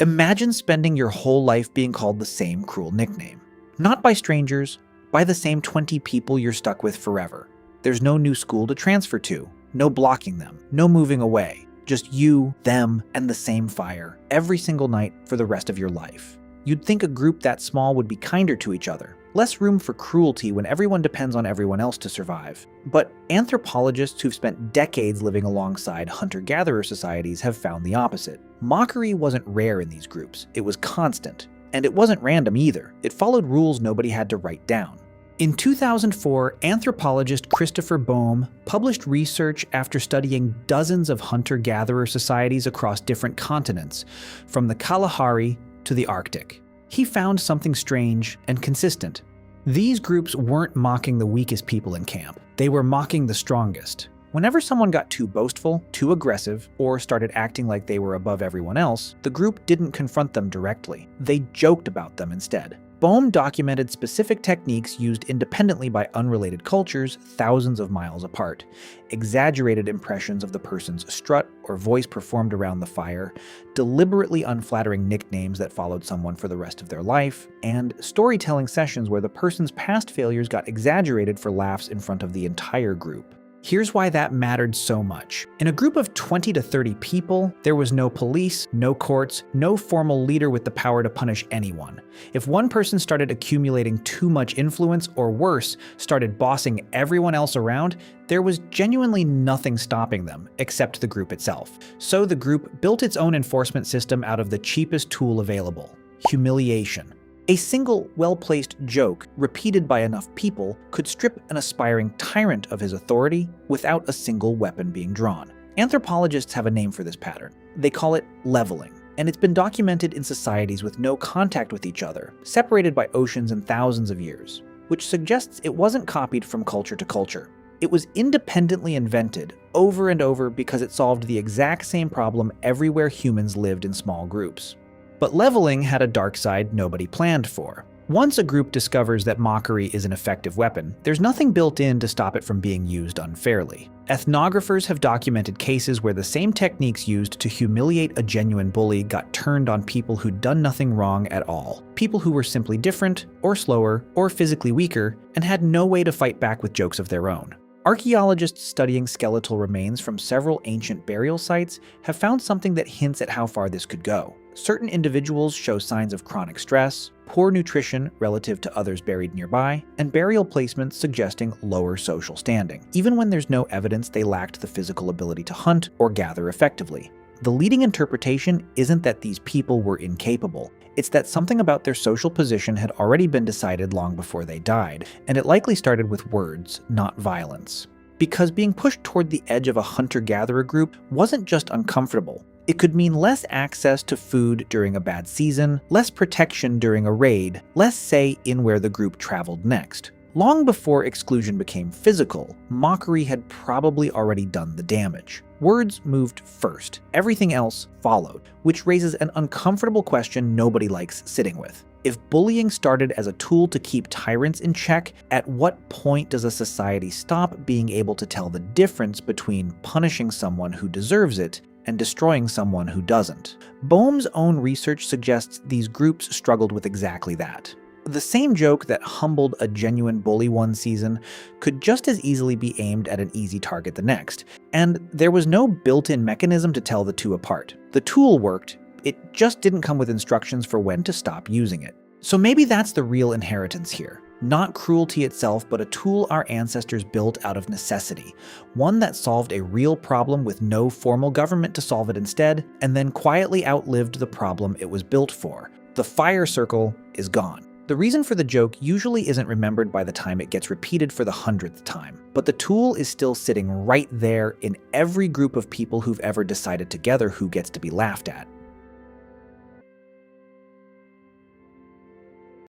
Imagine spending your whole life being called the same cruel nickname. Not by strangers, by the same 20 people you're stuck with forever. There's no new school to transfer to, no blocking them, no moving away. Just you, them, and the same fire, every single night for the rest of your life. You'd think a group that small would be kinder to each other, less room for cruelty when everyone depends on everyone else to survive. But anthropologists who've spent decades living alongside hunter-gatherer societies have found the opposite. Mockery wasn't rare in these groups, it was constant. And it wasn't random either, it followed rules nobody had to write down. In 2004, anthropologist Christopher Boehm published research after studying dozens of hunter-gatherer societies across different continents, from the Kalahari to the Arctic. He found something strange and consistent. These groups weren't mocking the weakest people in camp, they were mocking the strongest. Whenever someone got too boastful, too aggressive, or started acting like they were above everyone else, the group didn't confront them directly. They joked about them instead. Boehm documented specific techniques used independently by unrelated cultures thousands of miles apart, exaggerated impressions of the person's strut or voice performed around the fire, deliberately unflattering nicknames that followed someone for the rest of their life, and storytelling sessions where the person's past failures got exaggerated for laughs in front of the entire group. Here's why that mattered so much. In a group of 20 to 30 people, there was no police, no courts, no formal leader with the power to punish anyone. If one person started accumulating too much influence, or worse, started bossing everyone else around, there was genuinely nothing stopping them, except the group itself. So the group built its own enforcement system out of the cheapest tool available: humiliation. A single, well-placed joke, repeated by enough people, could strip an aspiring tyrant of his authority without a single weapon being drawn. Anthropologists have a name for this pattern. They call it leveling, and it's been documented in societies with no contact with each other, separated by oceans and thousands of years, which suggests it wasn't copied from culture to culture. It was independently invented over and over because it solved the exact same problem everywhere humans lived in small groups. But leveling had a dark side nobody planned for. Once a group discovers that mockery is an effective weapon, there's nothing built in to stop it from being used unfairly. Ethnographers have documented cases where the same techniques used to humiliate a genuine bully got turned on people who'd done nothing wrong at all. People who were simply different, or slower, or physically weaker, and had no way to fight back with jokes of their own. Archaeologists studying skeletal remains from several ancient burial sites have found something that hints at how far this could go. Certain individuals show signs of chronic stress, poor nutrition relative to others buried nearby, and burial placements suggesting lower social standing, even when there's no evidence they lacked the physical ability to hunt or gather effectively. The leading interpretation isn't that these people were incapable, it's that something about their social position had already been decided long before they died, and it likely started with words, not violence. Because being pushed toward the edge of a hunter-gatherer group wasn't just uncomfortable. It could mean less access to food during a bad season, less protection during a raid, less say in where the group traveled next. Long before exclusion became physical, mockery had probably already done the damage. Words moved first, everything else followed, which raises an uncomfortable question nobody likes sitting with. If bullying started as a tool to keep tyrants in check, at what point does a society stop being able to tell the difference between punishing someone who deserves it and destroying someone who doesn't? Boehm's own research suggests these groups struggled with exactly that. The same joke that humbled a genuine bully one season could just as easily be aimed at an easy target the next, and there was no built-in mechanism to tell the two apart. The tool worked, it just didn't come with instructions for when to stop using it. So maybe that's the real inheritance here. Not cruelty itself, but a tool our ancestors built out of necessity. One that solved a real problem with no formal government to solve it instead, and then quietly outlived the problem it was built for. The fire circle is gone. The reason for the joke usually isn't remembered by the time it gets repeated for the 100th time, but the tool is still sitting right there in every group of people who've ever decided together who gets to be laughed at.